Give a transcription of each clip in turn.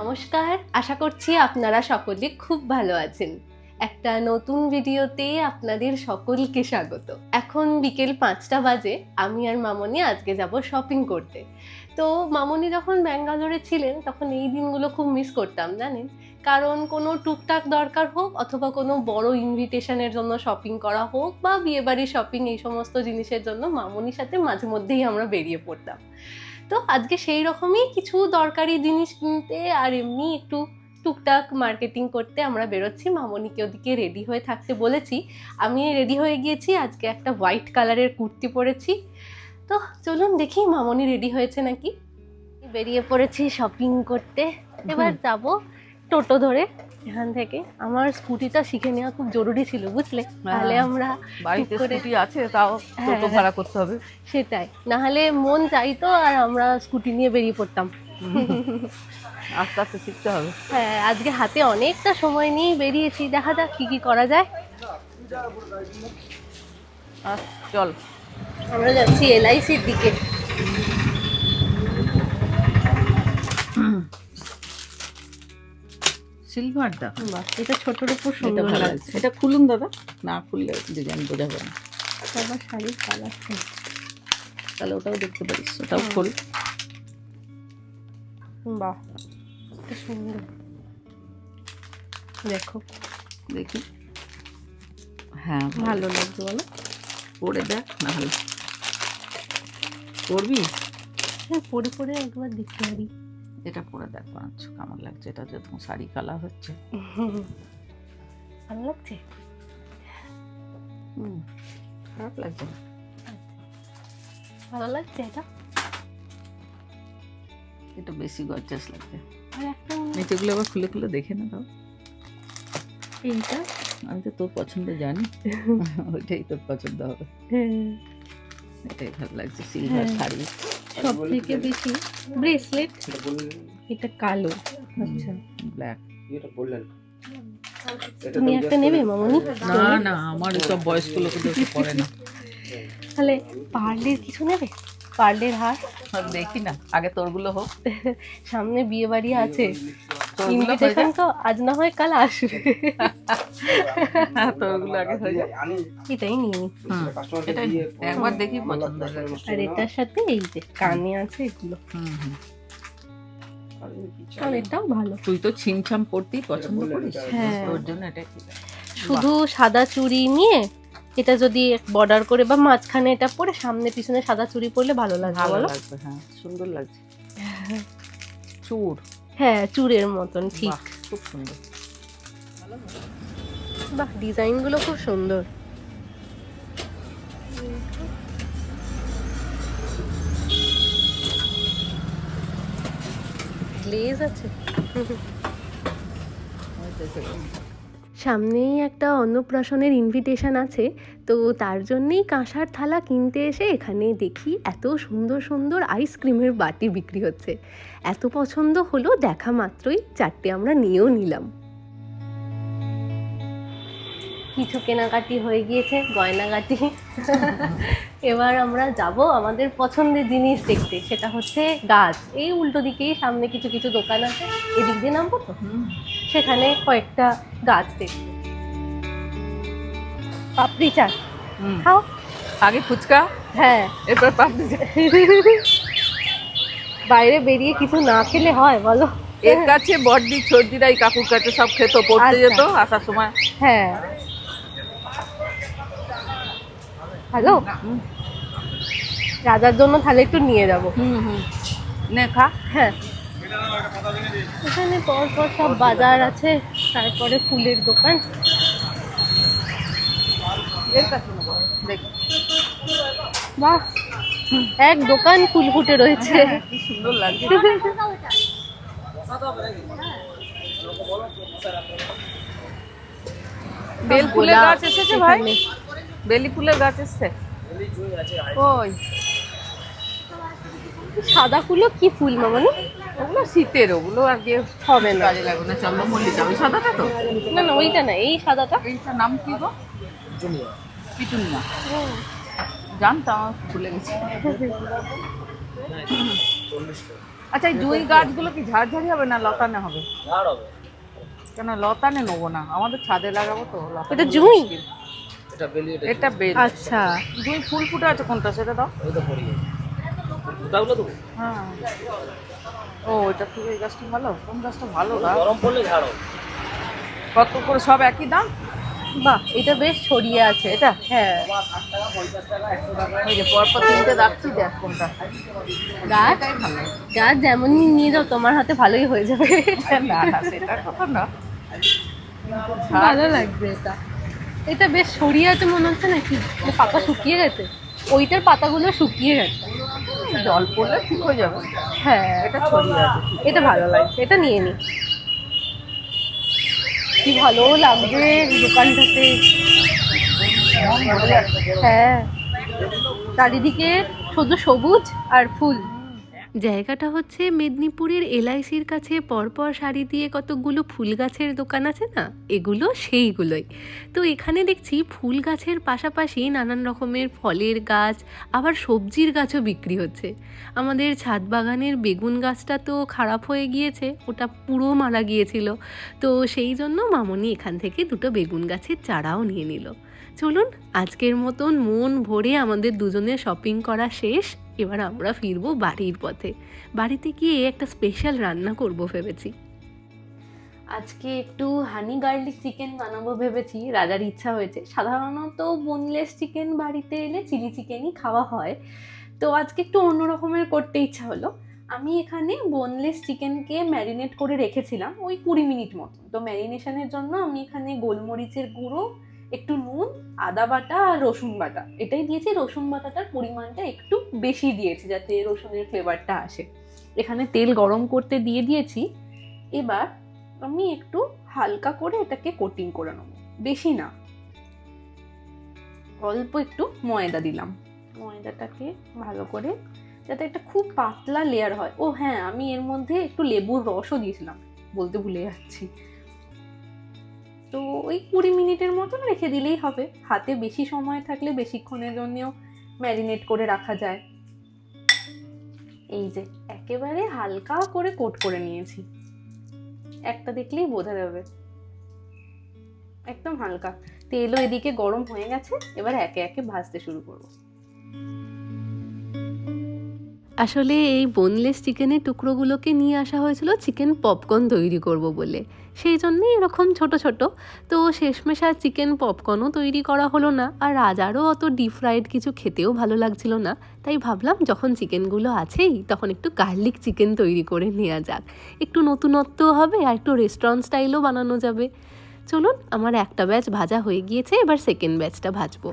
নমস্কার, আশা করছি আপনারা সকলে খুব ভালো আছেন। একটা নতুন ভিডিওতে আপনাদের সকলকে স্বাগত। এখন বিকেল 5টা বাজে, আমি আর মামনি আজকে যাব শপিং করতে। তো মামনি যখন ব্যাঙ্গালোরে ছিলেন তখন এই দিনগুলো খুব মিস করতাম জানেন, কারণ কোনো টুকটাক দরকার হোক অথবা কোনো বড় ইনভিটেশনের জন্য শপিং করা হোক বা বিয়েবাড়ির শপিং, এই সমস্ত জিনিসের জন্য মামনির সাথে মাঝে মধ্যেই আমরা বেরিয়ে পড়তাম। তো আজকে সেই রকমই কিছু দরকারি জিনিস কিনতে আর এমনি একটু টুকটাক মার্কেটিং করতে আমরা বেরোচ্ছি। মামনিকে ওদিকে রেডি হয়ে থাকতে বলেছি, আমি রেডি হয়ে গিয়েছি। আজকে একটা হোয়াইট কালারের কুর্তি পরেছি। তো চলুন দেখি মামনি রেডি হয়েছে নাকি। বেরিয়ে পড়েছি শপিং করতে। এবার যাব টোটো ধরে এখান থেকে। আমার স্কুটিটা শিখে নেওয়া খুব জরুরি ছিল বুঝলে, তাহলে আমরা বাড়িতে স্কুটি আছে তাও টোটো ভাড়া করতে হবে। সেটাই, না হলে মন চাইতো আর আমরা স্কুটি নিয়ে বেরিয়ে পড়তাম। আস্তে আস্তে শিখতে হবে। হ্যাঁ, আজকে হাতে অনেকটা সময় নিয়ে বেরিয়েছি, দেখা যাক কি কি করা যায়। চল, আমরা যাচ্ছি এলআইসির দিকে। সিলভার দা, বাহ, এটা ছোটর উপর সুন্দর লাগছে। এটা খুলুন দাদা, না খুললে ডিজাইন বোঝা যাবে না। আবার শাড়ির কালার, তাহলে ওটাও দেখতে পারিস, ওটাও খোল। বাহ এটা সুন্দর, দেখো দেখি। হ্যাঁ ভালো লাগছে বলো। পরে দেখ, না হলে পরবি। হ্যাঁ, পরে পরে একবার দেখতে পারি। এটা পরে দেখ বানাচ্ছ কেমন লাগছে। এটা যে তোমার শাড়ি কালার হচ্ছে, ভালো লাগছে। খারাপ লাগছে না, ভালো লাগছে। এটা এটা বেশি গর্জাস লাগছে। আর একটা নিচেগুলো আবার খুলে খুলে দেখে না দাও। এইটা আমি তো তোর পছন্দ জানি, ওইটাই তোর পছন্দ হবে। এটাই ভালো লাগছে, সিলভার শাড়ি। সব থেকে বেশি ব্রেসলেট, এটা কালো। আচ্ছা, ব্ল্যাক। তুমি একটা নেবে মামনি? না না, আমার সব বয়স্ক লোকদের পরে না। তাহলে পার্লের কিছু নেবে? পার্লের হার দেখি না, আগে তোরগুলো হোক। সামনে বিয়ে বাড়ি আছে, তোরগুলো হয়ে ইনভিটেশন যাক। তো আজ না হয় কাল আসবে। তোরগুলো আগে হয়ে যাক। এটাই নিয়ে নি। এটাই একবার দেখি পছন্দ হয়ে গেছে। আর এটার সাথে এই যে কানে আছে এগুলো, আর এটাও ভালো। তুই তো ছিমছাম পড়তেই পছন্দ করিস, হ্যাঁ। তোর জন্য এটা ঠিক আছে। শুধু সাদা চুড়ি নিয়ে এটা যদি বর্ডার করে বা মাঝখানে এটা পরে সামনে পিছনে সাদা চুড়ি পরলে ভালো লাগবে ভালো বলো? লাগবে, হ্যাঁ সুন্দর লাগছে। চুর, হ্যাঁ চুড়ের মতন, ঠিক। বাহ, খুব সুন্দর। বাহ, ডিজাইন গুলো খুব সুন্দর। গ্লেজ আছে। সামনেই একটা অন্নপ্রাশনের ইনভিটেশন আছে, তো তার জন্যেই কাঁসার থালা কিনতে এসে এখানে দেখি এত সুন্দর সুন্দর আইসক্রিমের বাটি বিক্রি হচ্ছে। এত পছন্দ হলো, দেখা মাত্রই 4টে আমরা নিয়েও নিলাম। কিছু কেনাকাটি হয়ে গিয়েছে, গয়নাগাটি। এবার আমরা যাব আমাদের পছন্দের জিনিস দেখতে, সেটা হচ্ছে গাছ। এই উল্টো দিকেই সামনে কিছু কিছু দোকান আছে, এদিক দিয়ে নামবো তো, সেখানে কয়েকটা গাছ দেখবো। পাপড়ি চাট খাও, আগে ফুচকা, হ্যাঁ এরপর পাপড়ি চাট। বাইরে বেরিয়ে কিছু না খেলে হয় বলো? এর কাছে বড়দি ছোটদিরা এই কাকুর কাছে সব খেত, পড়তে আচ্ছা। যেত আসার সময়। হ্যাঁ, হ্যালো, রাজার জন্য তাহলে একটু নিয়ে যাবো। নে খা। হ্যাঁ, এখানে পর পর সব বাজার আছে, তারপরে ফুলের দোকান। এর কাছে নেবো, দেখ বাহ, এক দোকান ফুল ফুটে রয়েছে। কি সুন্দর লাগছে। বেল ফুলের গাছ এসেছে ভাই, বেলি ফুলের গাছ এসছে। ওই সাদা ফুলও কি ফুল মামানি? ওগুলো শীতের, ওগুলো আর কি হবে না। কাজে লাগবে না। চন্দ্রমল্লিকা, ওই সাদাটা তো? না না, ওইটা না, এই সাদাটা। এইটার নাম কি গো? পিটুনিয়া। জানতাম, ভুলে গেছি। আচ্ছা, এই জুঁই গাছগুলো কি ঝাড়ঝাড়ি হবে না লতানে হবে? ঝাড় হবে। কেন লতানে নেবো না, আমাদের ছাদে লাগাবো তো। লতানে এটা হলে জুঁই? মুশকিল। এটা বেলি, এটা বেল। আচ্ছা, জুঁই ফুল ফুটে আছে কোনটা সেটা দাও। ওই তো পড়ি ফুটাগুলো তো হ্যাঁ। ও, এটা থেকে এই গাছটা ভালো? কোন গাছটা ভালো না? গরম পড়লে ঝাড় হবে। কত করে সব একই দাম? বাহ, এটা বেশ ছড়িয়ে আছে। এটা? হ্যাঁ, 60 টাকা, 50 টাকা, 100 টাকা। ওই যে পরপর তিনটে রাখছি, দেখ কোনটা। গাছ এটাই ভালো। গাছ যেমনই নিয়ে যাও তোমার হাতে ভালোই হয়ে যাবে। না না, সেটার কথা না। ভালো লাগবে এটা। এটা বেশ ছড়িয়ে আছে মনে হচ্ছে নাকি, মানে পাতা শুকিয়ে গেছে। ওইটার পাতাগুলো শুকিয়ে গেছে। জল পড়লে ঠিক হয়ে যাবে। হ্যাঁ, এটা ছড়িয়ে আছে। এটা ভালো লাগছে, এটা নিয়ে নি। কি ভালো লাগছে দোকানটাতে। হ্যাঁ, চারিদিকে শুধু সবুজ আর ফুল। জায়গাটা হচ্ছে মেদিনীপুরের এলআইসির কাছে পরপর সারি দিয়ে কতগুলো ফুল গাছের দোকান আছে না, এগুলো সেইগুলোই। তো এখানে দেখছি ফুল গাছের পাশাপাশি নানান রকমের ফলের গাছ, আবার সবজির গাছও বিক্রি হচ্ছে। আমাদের ছাদ বাগানের বেগুন গাছটা তো খারাপ হয়ে গিয়েছে, ওটা পুরো মারা গিয়েছিল। তো সেই জন্য মামনি এখান থেকে দুটো বেগুন গাছের চারাও নিয়ে নিল। চলুন, আজকের মতন মন ভরে আমাদের দুজনের শপিং করা শেষ। এবার আমরা ফিরবো বাড়ির পথে। বাড়িতে গিয়ে একটা স্পেশাল রান্না করব ভেবেছি। আজকে একটু হানি গার্লিক চিকেন বানাবো ভেবেছি, রাজার ইচ্ছা হয়েছে। সাধারণত বোনলেস চিকেন বাড়িতে এলে চিলি চিকেনই খাওয়া হয়, তো আজকে একটু অন্য রকমের করতে ইচ্ছা হলো। আমি এখানে বোনলেস চিকেনকে ম্যারিনেট করে রেখেছিলাম ওই 20 মিনিট মতন। তো ম্যারিনেশনের জন্য আমি এখানে গোলমরিচের গুঁড়ো, একটু নুন, আদা বাটা আর রসুন বাটা এটাই দিয়েছি। রসুন বাটাটার পরিমাণটা একটু বেশি দিয়েছি যাতে রসুনের ফ্লেভারটা আসে। এখানে তেল গরম করতে দিয়ে দিয়েছি। এবার আমি একটু হালকা করে এটাকে কোটিং করে নেবো, বেশি না। অল্প একটু ময়দা দিলাম, ময়দাটাকে ভালো করে যাতে একটা খুব পাতলা লেয়ার হয়। ও হ্যাঁ, আমি এর মধ্যে একটু লেবুর রসও দিয়েছিলাম, বলতে ভুলে যাচ্ছি। তো ওই 20 মিনিটের মতন রেখে দিলেই হবে। হাতে বেশি সময় থাকলে বেশিক্ষণের জন্যও ম্যারিনেট করে রাখা যায়। এই যে একেবারে হালকা করে কোট করে নিয়েছি, একটা দেখলেই বোঝা যাবে, একদম হালকা। তেলও এদিকে গরম হয়ে গেছে, এবার একে একে ভাজতে শুরু করব। আসলে এই বোনলেস চিকেনের টুকরোগুলোকে নিয়ে আসা হয়েছিল চিকেন পপকর্ন তৈরি করব বলে, সেই জন্যই এরকম ছোট ছোট। তো শেষমেশ আর চিকেন পপকর্নও তৈরি করা হলো না, আর রাজারও অত ডিপ ফ্রাইড কিছু খেতেও ভালো লাগছিল না। তাই ভাবলাম যখন চিকেনগুলো আছেই তখন একটু গার্লিক চিকেন তৈরি করে নেওয়া যাক, একটু নতুনত্ব হবে আর একটু রেস্টুরেন্ট স্টাইলও বানানো যাবে। চলুন, আমার একটা ব্যাচ ভাজা হয়ে গিয়েছে, এবার সেকেন্ড ব্যাচটা ভাজবো।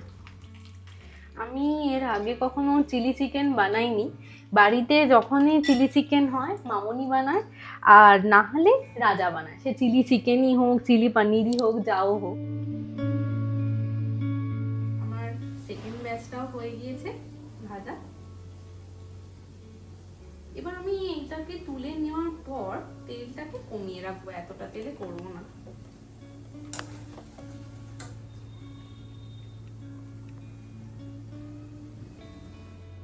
আমি এর আগে কখনো চিলি চিকেন বানাইনি। বাড়িতে যখনই চিলি চিকেন হয় মামনি বানায়, আর না হলে রাজা বানায়। সে চিলি চিকেনই হোক, চিলি পনিরই হোক, যাও হোক। আমার সেকেন্ড ব্যাচটাও হয়ে গিয়েছে ভাজা। এবার আমি এইটাকে তুলে নেওয়ার পর তেলটাকে কমিয়ে রাখবো, এতটা তেলে করবো না।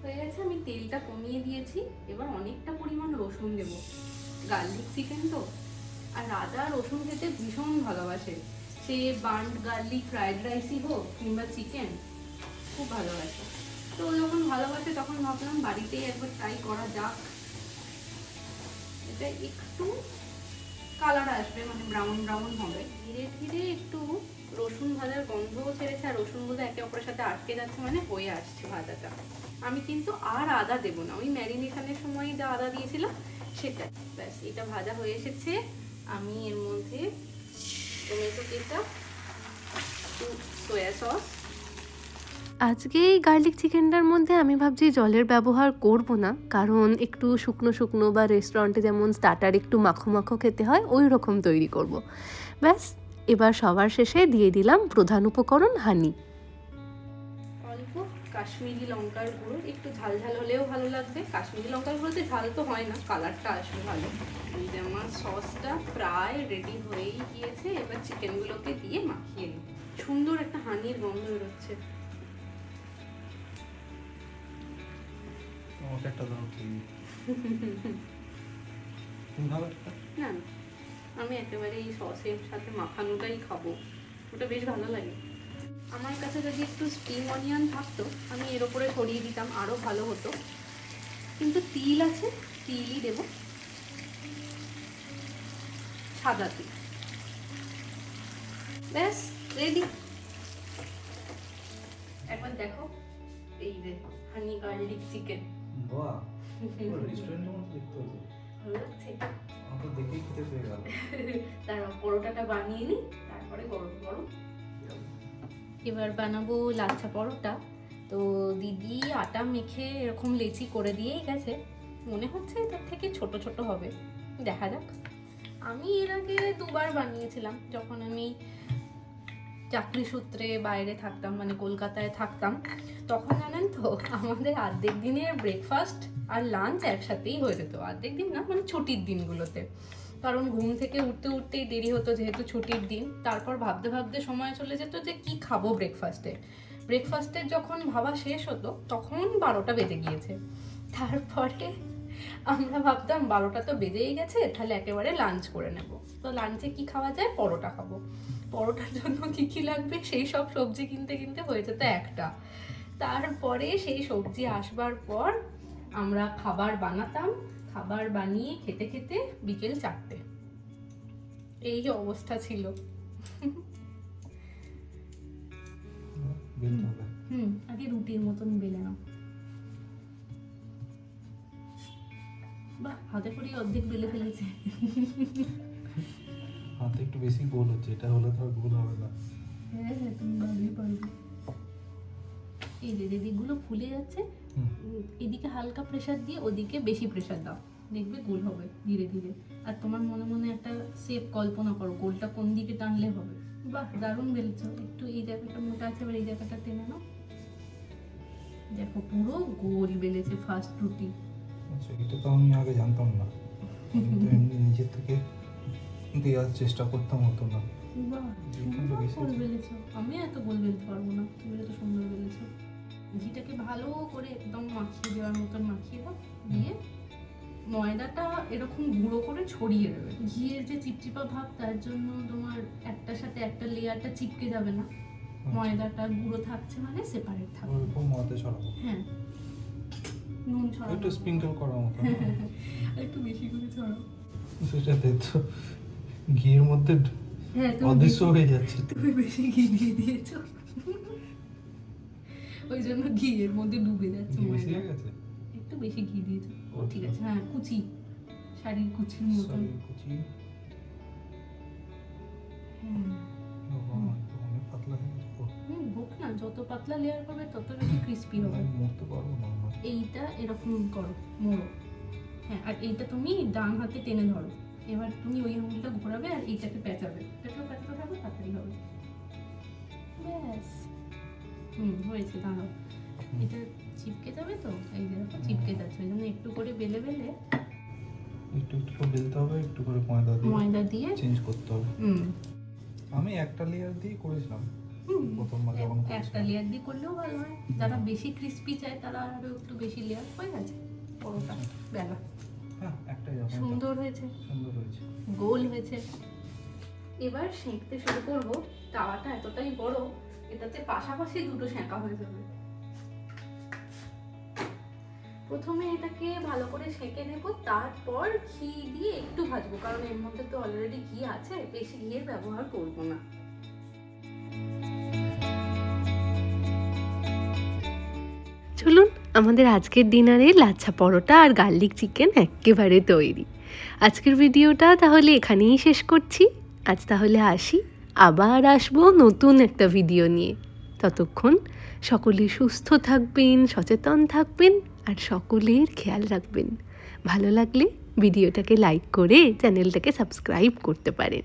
হয়ে গেছে, আমি তেলটা কমিয়ে দিয়েছি। এবার অনেকটা পরিমাণ রসুন দেবো, গার্লিক চিকেন তো। আর রাজা রসুন খেতে ভীষণ ভালোবাসে, সে বার্ন্ড গার্লিক ফ্রাইড রাইসই হোক কিংবা চিকেন, খুব ভালোবাসে। তো যখন ভালোবাসে তখন ভাবলাম বাড়িতেই একবার ট্রাই করা যাক। এটা একটু কালার আসবে, মানে ব্রাউন ব্রাউন হবে। ধীরে ধীরে একটু রসুন ভাজার গন্ধও ছেড়েছে, আর রসুনগুলো একে অপরের সাথে আটকে যাচ্ছে, মানে হয়ে আসছে ভাজাটা। আমি কিন্তু আর আদা দেবো না, ওই ম্যারিনেশনের সময় যা আদা দিয়েছিলাম সেটাই। ব্যাস, এটা ভাজা হয়ে এসেছে। আমি এর মধ্যে টমেটো কেচাপ, একটু সয়া সস। আজকে এই গার্লিক চিকেনটার মধ্যে আমি ভাবছি জলের ব্যবহার করব না, কারণ একটু শুকনো শুকনো বা রেস্টুরেন্টে যেমন স্টার্টার একটু মাখো মাখো খেতে হয় ওই রকম তৈরি করব। ব্যাস, এবার সবার শেষে দিয়ে দিলাম প্রধান উপকরণ হানি। অল্প কাশ্মীরি লঙ্কার গুঁড়ো, একটু ঝাল ঝাল হলেও ভালো লাগবে। কাশ্মীরি লঙ্কার গুঁড়োতে ঝাল তো হয় না, কালারটা আসবে ভালো। এই যে আমার সসটা প্রায় রেডি হয়েই গিয়েছে, এবার চিকেনগুলোকে দিয়ে মাখিয়ে নিই। সুন্দর একটা হানির গন্ধ বেরোচ্ছে। তুমি খাবে একটা? না না, আমি একেবারে এই সসের সাথে মাখানোটাই খাবো, ওটা বেশ ভালো লাগে। আমার কাছে যদি একটু স্প্রিং অনিয়ন থাকতো আমি এর ওপরে ছড়িয়ে দিতাম, আরও ভালো হতো, কিন্তু তিল আছে, তিলই দেবো, সাদা তিল। ব্যাস রেডি। একবার দেখো, এই যে হানি গার্লিক চিকেন, বাহ, রেস্টুরেন্টের মতো দেখতে হতো। ভালো লাগছে? আমাকে দেখেই খেতে পেয়ে গেল। তারপর পরোটাটা বানিয়ে নিই, তারপরে গরম গরম। এবার বানাবো লাচ্ছা পরোটা। তো দিদি আটা মেখে এরকম লেচি করে দিয়েই গেছে, মনে হচ্ছে এটার থেকে ছোট ছোট হবে, দেখা যাক। আমি এর আগে 2 বার বানিয়েছিলাম, যখন আমি চাকরি সূত্রে বাইরে থাকতাম, মানে কলকাতায় থাকতাম, তখন জানেন তো আমাদের অর্ধেক দিনে ব্রেকফাস্ট আর লাঞ্চ একসাথেই হয়ে যেত। অর্ধেক দিন না, মানে ছুটির দিনগুলোতে, কারণ ঘুম থেকে উঠতে উঠতেই দেরি হতো যেহেতু ছুটির দিন। তারপর ভাবতে ভাবতে সময় চলে যেত যে কি খাবো ব্রেকফাস্টে। ব্রেকফাস্টের যখন ভাবা শেষ হতো তখন 12টা বেজে গিয়েছে। তারপরে আমরা ভাবতাম 12টা তো বেজেই গেছে, তাহলে একেবারে লাঞ্চ করে নেব। তো লাঞ্চে কি খাওয়া যায়? পরোটা খাবো। পরোটার জন্য কি কি লাগবে সেই সব সবজি কিনতে কিনতে হয়ে যেত একটা। তারপরে সেই সবজি আসবার পর আমরা খাবার বানাতাম, খাবার বানিয়ে খেতে খেতে বিকেল 4টে, এই অবস্থা ছিল। বেলতে হবে। আগে রুটির মতন বেলে নাও। বাহ, হাতে করে অর্ধেক বেলে ফেলেছে। হাতে একটু বেশি গোল হচ্ছে, এটা হলে তো আর গোল হবে না। হ্যাঁ হ্যাঁ, তুমি পারবে। এই যে দিকগুলো ফুলে যাচ্ছে, এদিকে হালকা প্রেসার দিয়ে ওদিকে বেশি প্রেসার দাও, দেখবে গোল হবে ধীরে ধীরে। আর তোমার মনে মনে একটা শেপ কল্পনা করো, গোলটা কোন দিকে টানলে হবে। বাহ, দারুণ বেলেছো। একটু এই জায়গাটা মোটা আছে, এবার এই জায়গাটা টেনে নাও। দেখো পুরো গোল বেলেছে ফার্স্ট রুটি। আচ্ছা, এটা তো আমি আগে জানতাম না, কিন্তু এমনি নিজের থেকে দেওয়ার চেষ্টা করতাম, হতো না। বাহ, এখানটা সুন্দর বেশি গোল আছে। বেলেছো। আমি এত গোল বেলতে পারবো না, তুমি এত সুন্দর বেলেছো। ঘিটাকে ভালো করে একদম মাখিয়ে দেওয়ার মতন মাখিয়ে দাও, দিয়ে ময়দাটা এরকম গুঁড়ো করে ছড়িয়ে দেবে। ঘিয়ের যে চিপচিপা ভাব, তার জন্য তোমার একটার সাথে একটা লেয়ারটা চিপকে যাবে না। ময়দাটা গুঁড়ো থাকছে মানে সেপারেট থাকবে। ওরকম মতে ছড়াবো, হ্যাঁ, নুন ছড়াবো, একটু স্প্রিঙ্কল করার মতো। আর একটু বেশি করে ছড়াবো। সেটাতে তো ঘিয়ের মধ্যে হ্যাঁ, অদৃশ্য হয়ে যাচ্ছে। তুমি বেশি ঘি দিয়ে দিয়েছো, ওই জন্য ঘিয়ের মধ্যে ডুবে যাচ্ছে ঘি বেশি ময়দা। হয়ে গেছে। একটু বেশি ঘি দিয়েছো। ও ঠিক আছে, হ্যাঁ, কুচি, শাড়ির কুচির মতন। সরি, কুচি। অনেক পাতলা হয়ে গেছে। হোক না, যত পাতলা লেয়ার করবে তত বেশি ক্রিস্পি হবে। আমি মরতে পারবো না আমার। এইটা এরকম করো, মোড়ো। হ্যাঁ, আর এইটা তুমি ডান হাতে টেনে ধরো। এবার তুমি ওই আঙুলটা ঘোরাবে আর এইটাকে পেঁচাবে, এটাকেও পেঁচাতে থাকো, তাড়াতাড়ি হবে। ব্যাস, হয়েছে। দাঁড়াও, এটা চিপকে যাবে তো, এই যে দেখো চিপকে যাচ্ছে, ওই জন্য একটু করে বেলে বেলে একটু একটু করে বেলতে হবে, একটু করে ময়দা দিয়ে চেঞ্জ করতে হবে। আমি একটা লেয়ার দিয়ে করেছিলাম প্রথমবার যখন একটা করেছিলাম। লেয়ার দিয়ে করলেও ভালো হয়। যারা বেশি ক্রিস্পি চায় তারা আরো একটু বেশি লেয়ার হয়ে গেছে। পরোটা বেলা হ্যাঁ, একটাই যখন সুন্দর হয়েছে, সুন্দর হয়েছে। গোল হয়েছে। এবার সেঁকতে শুরু করব। তাওয়াটা এতটাই বড়, এটাতে পাশাপাশি দুটো সেঁকা হয়ে যাবে। প্রথমে এটাকে ভালো করে সেঁকে নেব, তারপর ঘি দিয়ে একটু ভাজবো, কারণ এর মধ্যে তো অলরেডি ঘি আছে, বেশি ঘিয়ের ব্যবহার করব না। চলুন, আমাদের আজকের ডিনারে লাচ্ছা পরোটা আর গার্লিক চিকেন একেবারে তৈরি। আজকের ভিডিওটা তাহলে এখানেই শেষ করছি। আজ তাহলে আসি, আবার আসবো নতুন একটা ভিডিও নিয়ে। ততক্ষণ সকলে সুস্থ থাকবেন, সচেতন থাকবেন আর সকলের খেয়াল রাখবেন। ভালো লাগলে ভিডিওটাকে লাইক করে চ্যানেলটাকে সাবস্ক্রাইব করতে পারেন।